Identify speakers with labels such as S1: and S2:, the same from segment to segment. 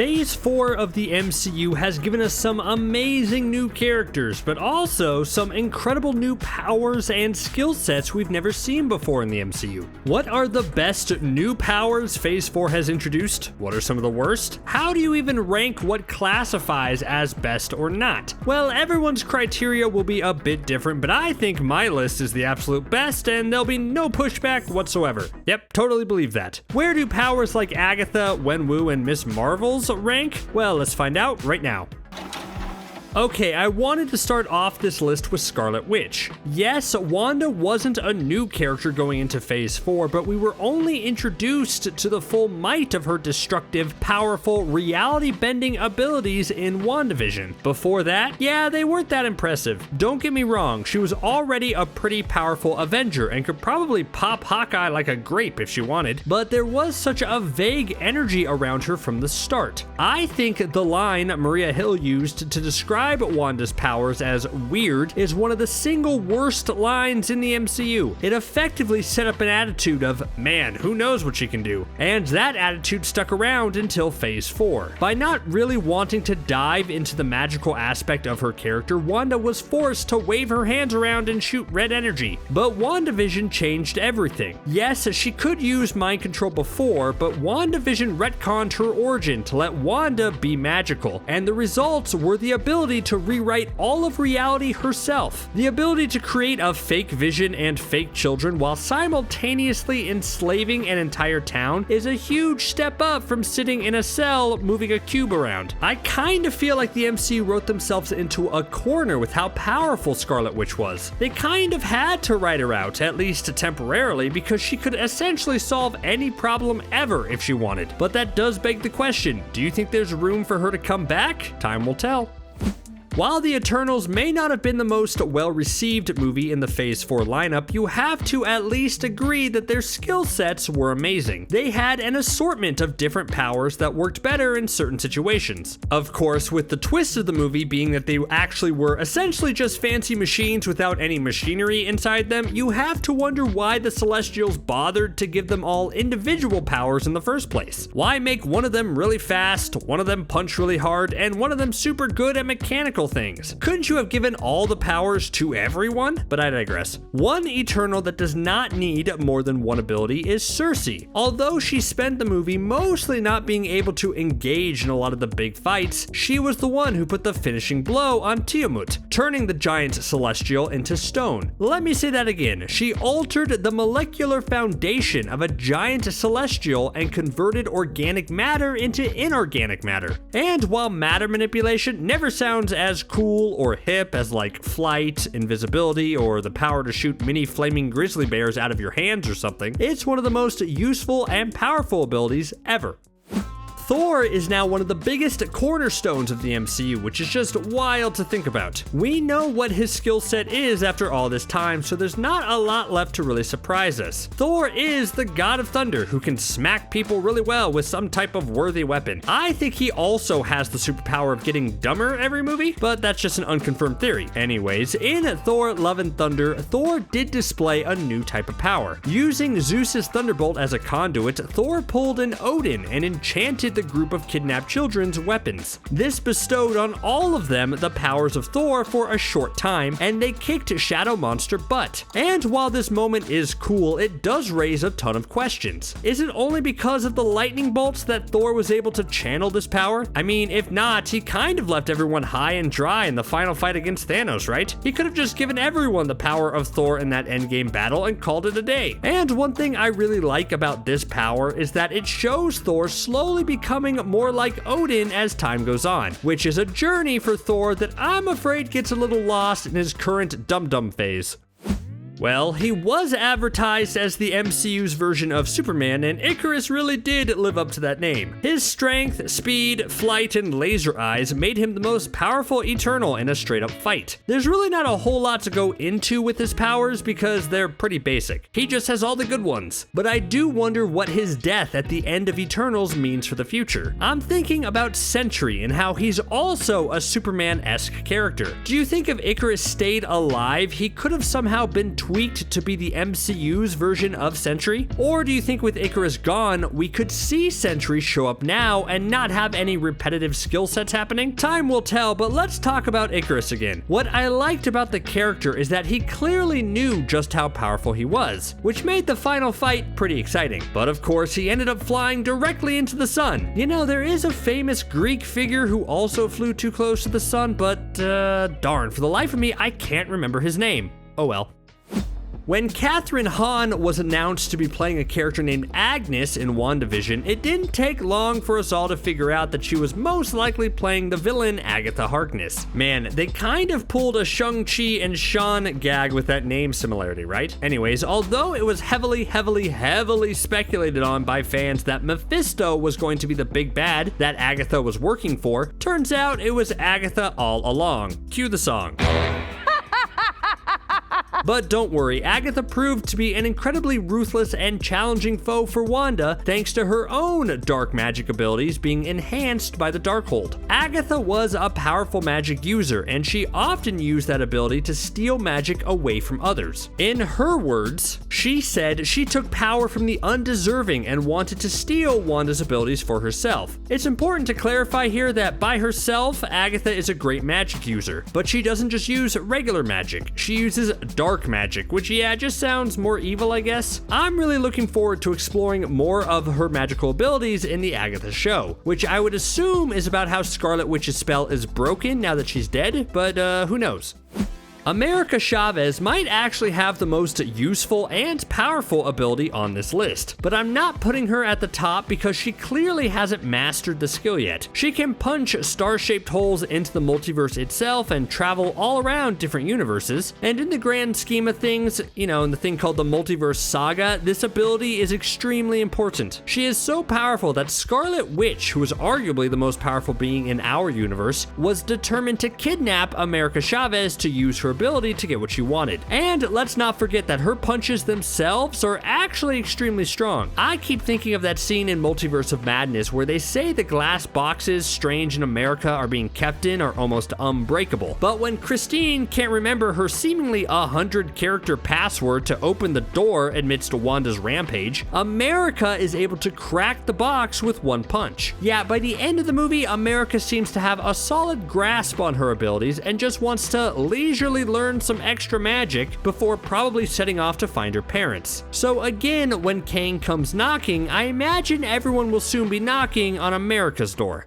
S1: Phase 4 of the MCU has given us some amazing new characters, but also some incredible new powers and skill sets we've never seen before in the MCU. What are the best new powers Phase 4 has introduced? What are some of the worst? How do you even rank what classifies as best or not? Well, everyone's criteria will be a bit different, but I think my list is the absolute best and there'll be no pushback whatsoever. Yep, totally believe that. Where do powers like Agatha, Wenwu, and Miss Marvel's rank? Well, let's find out right now. Okay, I wanted to start off this list with Scarlet Witch. Yes, Wanda wasn't a new character going into Phase 4, but we were only introduced to the full might of her destructive, powerful, reality-bending abilities in WandaVision. Before that, yeah, they weren't that impressive. Don't get me wrong, she was already a pretty powerful Avenger and could probably pop Hawkeye like a grape if she wanted, but there was such a vague energy around her from the start. I think the line Maria Hill used to describe Wanda's powers as weird is one of the single worst lines in the MCU. It effectively set up an attitude of, man, who knows what she can do? And that attitude stuck around until Phase 4. By not really wanting to dive into the magical aspect of her character, Wanda was forced to wave her hands around and shoot red energy. But WandaVision changed everything. Yes, she could use mind control before, but WandaVision retconned her origin to let Wanda be magical, and the results were the ability to rewrite all of reality herself. The ability to create a fake Vision and fake children while simultaneously enslaving an entire town is a huge step up from sitting in a cell moving a cube around. I kind of feel like the MCU wrote themselves into a corner with how powerful Scarlet Witch was. They kind of had to write her out, at least temporarily, because she could essentially solve any problem ever if she wanted. But that does beg the question, do you think there's room for her to come back? Time will tell. While The Eternals may not have been the most well-received movie in the Phase 4 lineup, you have to at least agree that their skill sets were amazing. They had an assortment of different powers that worked better in certain situations. Of course, with the twist of the movie being that they actually were essentially just fancy machines without any machinery inside them, you have to wonder why the Celestials bothered to give them all individual powers in the first place. Why make one of them really fast, one of them punch really hard, and one of them super good at mechanical things? Couldn't you have given all the powers to everyone? But I digress. One Eternal that does not need more than one ability is Sersi. Although she spent the movie mostly not being able to engage in a lot of the big fights, she was the one who put the finishing blow on Tiamut, turning the giant Celestial into stone. Let me say that again. She altered the molecular foundation of a giant Celestial and converted organic matter into inorganic matter. And while matter manipulation never sounds as cool or hip as like flight, invisibility, or the power to shoot mini flaming grizzly bears out of your hands or something, it's one of the most useful and powerful abilities ever. Thor is now one of the biggest cornerstones of the MCU, which is just wild to think about. We know what his skill set is after all this time, so there's not a lot left to really surprise us. Thor is the god of thunder who can smack people really well with some type of worthy weapon. I think he also has the superpower of getting dumber every movie, but that's just an unconfirmed theory. Anyways, in Thor: Love and Thunder, Thor did display a new type of power. Using Zeus's thunderbolt as a conduit, Thor pulled an Odin and enchanted the group of kidnapped children's weapons. This bestowed on all of them the powers of Thor for a short time, and they kicked Shadow Monster butt. And while this moment is cool, it does raise a ton of questions. Is it only because of the lightning bolts that Thor was able to channel this power? I mean, if not, he kind of left everyone high and dry in the final fight against Thanos, right? He could have just given everyone the power of Thor in that endgame battle and called it a day. And one thing I really like about this power is that it shows Thor slowly becoming more like Odin as time goes on, which is a journey for Thor that I'm afraid gets a little lost in his current dum-dum phase. Well, he was advertised as the MCU's version of Superman, and Ikaris really did live up to that name. His strength, speed, flight, and laser eyes made him the most powerful Eternal in a straight-up fight. There's really not a whole lot to go into with his powers because they're pretty basic. He just has all the good ones. But I do wonder what his death at the end of Eternals means for the future. I'm thinking about Sentry and how he's also a Superman-esque character. Do you think if Ikaris stayed alive, he could have somehow been tweaked to be the MCU's version of Sentry? Or do you think with Ikaris gone, we could see Sentry show up now and not have any repetitive skill sets happening? Time will tell, but let's talk about Ikaris again. What I liked about the character is that he clearly knew just how powerful he was, which made the final fight pretty exciting. But of course, he ended up flying directly into the sun. You know, there is a famous Greek figure who also flew too close to the sun, but darn, for the life of me, I can't remember his name. Oh well. When Kathryn Hahn was announced to be playing a character named Agnes in WandaVision, it didn't take long for us all to figure out that she was most likely playing the villain Agatha Harkness. Man, they kind of pulled a Shang-Chi and Sean gag with that name similarity, right? Anyways, although it was heavily speculated on by fans that Mephisto was going to be the big bad that Agatha was working for, turns out it was Agatha all along. Cue the song. But don't worry, Agatha proved to be an incredibly ruthless and challenging foe for Wanda, thanks to her own dark magic abilities being enhanced by the Darkhold. Agatha was a powerful magic user, and she often used that ability to steal magic away from others. In her words, she said she took power from the undeserving and wanted to steal Wanda's abilities for herself. It's important to clarify here that by herself, Agatha is a great magic user, but she doesn't just use regular magic, she uses dark magic, which just sounds more evil, I guess. I'm really looking forward to exploring more of her magical abilities in the Agatha show, which I would assume is about how Scarlet Witch's spell is broken now that she's dead, but who knows? America Chavez might actually have the most useful and powerful ability on this list, but I'm not putting her at the top because she clearly hasn't mastered the skill yet. She can punch star-shaped holes into the multiverse itself and travel all around different universes, and in the grand scheme of things, you know, in the thing called the multiverse saga, this ability is extremely important. She is so powerful that Scarlet Witch, who is arguably the most powerful being in our universe, was determined to kidnap America Chavez to use her ability to get what she wanted. And let's not forget that her punches themselves are actually extremely strong. I keep thinking of that scene in Multiverse of Madness where they say the glass boxes Strange and America are being kept in are almost unbreakable. But when Christine can't remember her seemingly 100-character password to open the door amidst Wanda's rampage, America is able to crack the box with one punch. Yeah, by the end of the movie, America seems to have a solid grasp on her abilities and just wants to leisurely learn some extra magic before probably setting off to find her parents. So again, when Kang comes knocking, I imagine everyone will soon be knocking on America's door.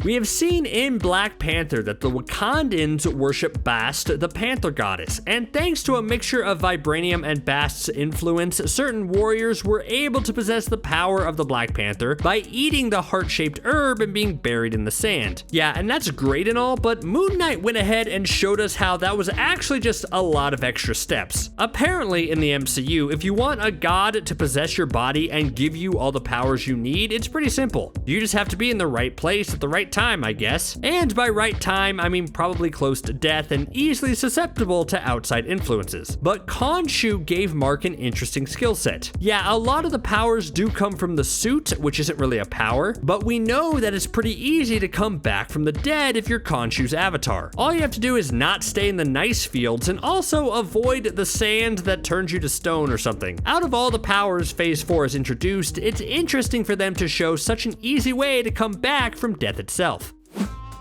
S1: We have seen in Black Panther that the Wakandans worship Bast, the Panther goddess, and thanks to a mixture of Vibranium and Bast's influence, certain warriors were able to possess the power of the Black Panther by eating the heart-shaped herb and being buried in the sand. Yeah, and that's great and all, but Moon Knight went ahead and showed us how that was actually just a lot of extra steps. Apparently in the MCU, if you want a god to possess your body and give you all the powers you need, it's pretty simple. You just have to be in the right place at the right time, I guess. And by right time, I mean probably close to death and easily susceptible to outside influences. But Khonshu gave Mark an interesting skill set. Yeah, a lot of the powers do come from the suit, which isn't really a power, but we know that it's pretty easy to come back from the dead if you're Khonshu's avatar. All you have to do is not stay in the nice fields and also avoid the sand that turns you to stone or something. Out of all the powers Phase 4 has introduced, it's interesting for them to show such an easy way to come back from death itself.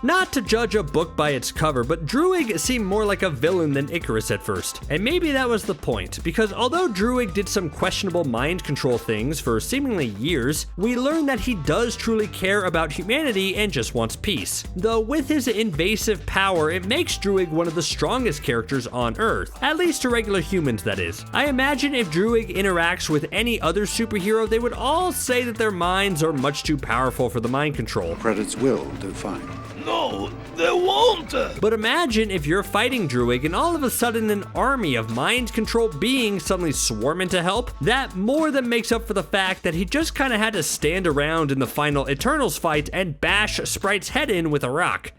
S1: Not to judge a book by its cover, but Druig seemed more like a villain than Ikaris at first. And maybe that was the point, because although Druig did some questionable mind control things for seemingly years, we learn that he does truly care about humanity and just wants peace. Though with his invasive power, it makes Druig one of the strongest characters on Earth, at least to regular humans, that is. I imagine if Druig interacts with any other superhero, they would all say that their minds are much too powerful for the mind control.
S2: Credits will do fine.
S3: No, they won't!
S1: But imagine if you're fighting Druig and all of a sudden an army of mind-controlled beings suddenly swarm in to help. That more than makes up for the fact that he just kinda had to stand around in the final Eternals fight and bash Sprite's head in with a rock.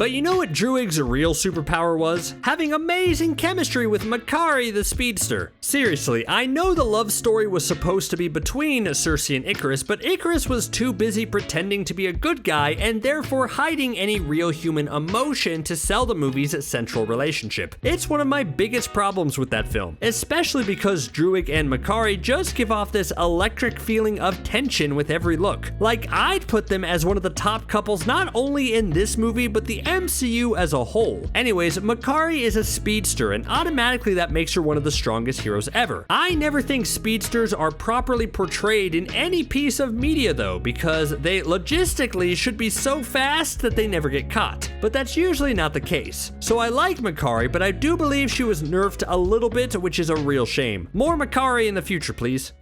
S1: But you know what Druig's real superpower was? Having amazing chemistry with Makkari the speedster. Seriously, I know the love story was supposed to be between Sersi and Ikaris, but Ikaris was too busy pretending to be a good guy and therefore hiding any real human emotion to sell the movie's central relationship. It's one of my biggest problems with that film, especially because Druig and Makkari just give off this electric feeling of tension with every look. Like, I'd put them as one of the top couples not only in this movie, but the MCU as a whole. Anyways, Makkari is a speedster, and automatically that makes her one of the strongest heroes ever. I never think speedsters are properly portrayed in any piece of media though, because they logistically should be so fast that they never get caught. But that's usually not the case. So I like Makkari, but I do believe she was nerfed a little bit, which is a real shame. More Makkari in the future, please.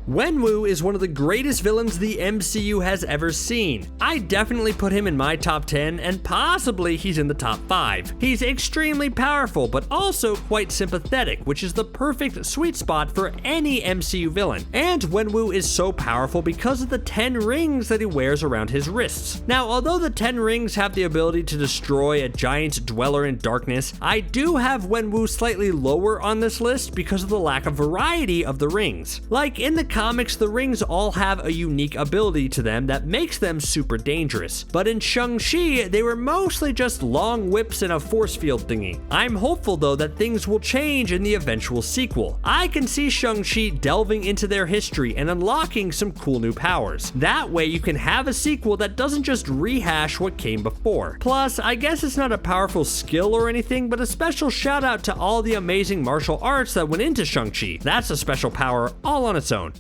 S1: Wenwu is one of the greatest villains the MCU has ever seen. I definitely put him in my top 10, and possibly he's in the top 5. He's extremely powerful, but also quite sympathetic, which is the perfect sweet spot for any MCU villain. And Wenwu is so powerful because of the 10 rings that he wears around his wrists. Now, although the 10 rings have the ability to destroy a giant dweller in darkness, I do have Wenwu slightly lower on this list because of the lack of variety of the rings. Like in the comics, the rings all have a unique ability to them that makes them super dangerous. But in Shang-Chi, they were mostly just long whips and a force field thingy. I'm hopeful though that things will change in the eventual sequel. I can see Shang-Chi delving into their history and unlocking some cool new powers. That way you can have a sequel that doesn't just rehash what came before. Plus, I guess it's not a powerful skill or anything, but a special shout out to all the amazing martial arts that went into Shang-Chi. That's a special power all on its own.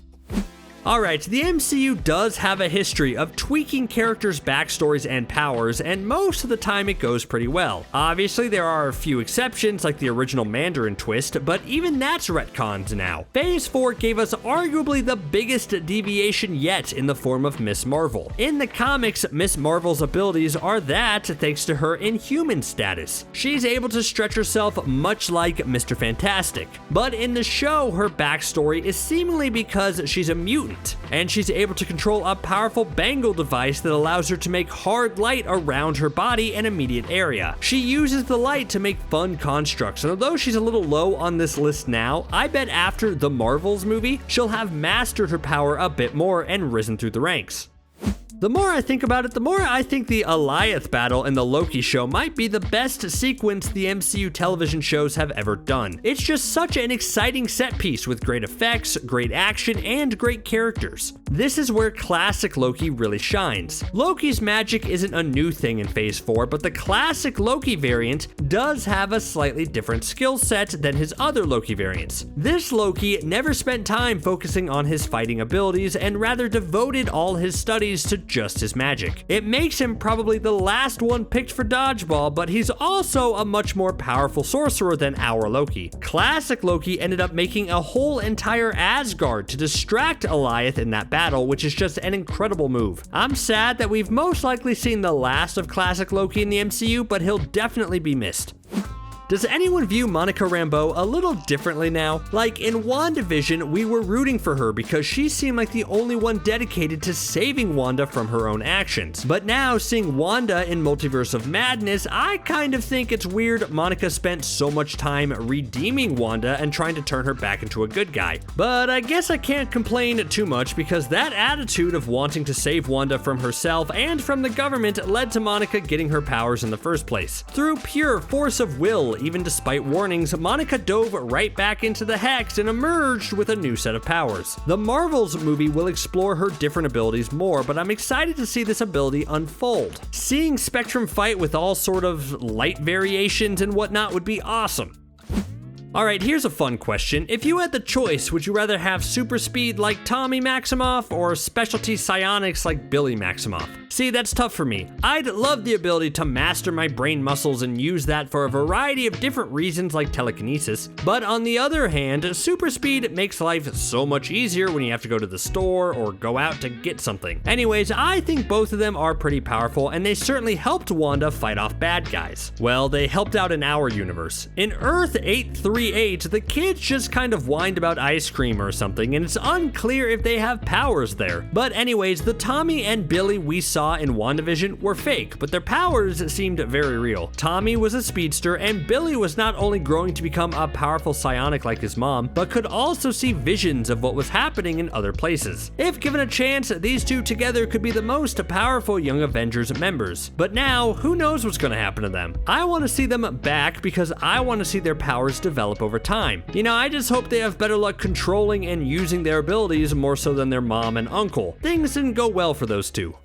S1: Alright, the MCU does have a history of tweaking characters' backstories and powers, and most of the time it goes pretty well. Obviously, there are a few exceptions, like the original Mandarin twist, but even that's retconned now. Phase 4 gave us arguably the biggest deviation yet in the form of Miss Marvel. In the comics, Miss Marvel's abilities are that thanks to her inhuman status. She's able to stretch herself much like Mr. Fantastic. But in the show, her backstory is seemingly because she's a mutant, and she's able to control a powerful bangle device that allows her to make hard light around her body and immediate area. She uses the light to make fun constructs, and although she's a little low on this list now, I bet after the Marvels movie, she'll have mastered her power a bit more and risen through the ranks. The more I think about it, the more I think the Alioth battle in the Loki show might be the best sequence the MCU television shows have ever done. It's just such an exciting set piece with great effects, great action, and great characters. This is where classic Loki really shines. Loki's magic isn't a new thing in Phase 4, but the classic Loki variant does have a slightly different skill set than his other Loki variants. This Loki never spent time focusing on his fighting abilities and rather devoted all his studies to just his magic. It makes him probably the last one picked for dodgeball, but he's also a much more powerful sorcerer than our Loki. Classic Loki ended up making a whole entire Asgard to distract Alioth in that battle, which is just an incredible move. I'm sad that we've most likely seen the last of classic Loki in the MCU, but he'll definitely be missed. Does anyone view Monica Rambeau a little differently now? Like in WandaVision, we were rooting for her because she seemed like the only one dedicated to saving Wanda from her own actions. But now, seeing Wanda in Multiverse of Madness, I kind of think it's weird Monica spent so much time redeeming Wanda and trying to turn her back into a good guy. But I guess I can't complain too much because that attitude of wanting to save Wanda from herself and from the government led to Monica getting her powers in the first place. Through pure force of will, even despite warnings, Monica dove right back into the hex and emerged with a new set of powers. The Marvels movie will explore her different abilities more, but I'm excited to see this ability unfold. Seeing Spectrum fight with all sort of light variations and whatnot would be awesome. Alright, here's a fun question. If you had the choice, would you rather have super speed like Tommy Maximoff or specialty psionics like Billy Maximoff? See, that's tough for me. I'd love the ability to master my brain muscles and use that for a variety of different reasons like telekinesis, but on the other hand, super speed makes life so much easier when you have to go to the store or go out to get something. Anyways, I think both of them are pretty powerful, and they certainly helped Wanda fight off bad guys. Well, they helped out in our universe. In Earth 83 48, the kids just kind of whined about ice cream or something, and it's unclear if they have powers there. But anyways, the Tommy and Billy we saw in WandaVision were fake, but their powers seemed very real. Tommy was a speedster, and Billy was not only growing to become a powerful psionic like his mom, but could also see visions of what was happening in other places. If given a chance, these two together could be the most powerful Young Avengers members. But now, who knows what's going to happen to them? I want to see them back because I want to see their powers develop over time. You know, I just hope they have better luck controlling and using their abilities more so than their mom and uncle. Things didn't go well for those two.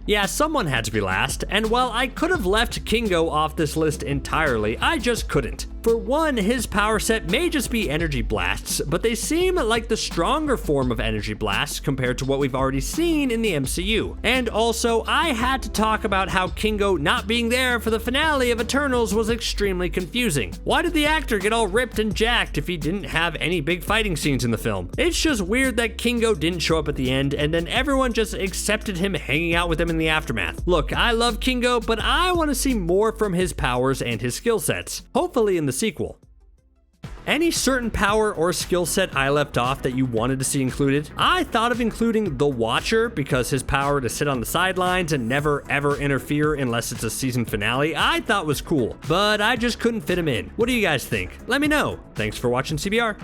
S1: Yeah, someone had to be last, and while I could have left Kingo off this list entirely, I just couldn't. For one, his power set may just be energy blasts, but they seem like the stronger form of energy blasts compared to what we've already seen in the MCU. And also, I had to talk about how Kingo not being there for the finale of Eternals was extremely confusing. Why did the actor get all ripped and jacked if he didn't have any big fighting scenes in the film? It's just weird that Kingo didn't show up at the end and then everyone just accepted him hanging out with them in the aftermath. Look, I love Kingo, but I want to see more from his powers and his skill sets. Hopefully in the sequel. Any certain power or skill set I left off that you wanted to see included? I thought of including the Watcher because his power to sit on the sidelines and never ever interfere unless it's a season finale I thought was cool, but I just couldn't fit him in. What do you guys think? Let me know. Thanks for watching CBR.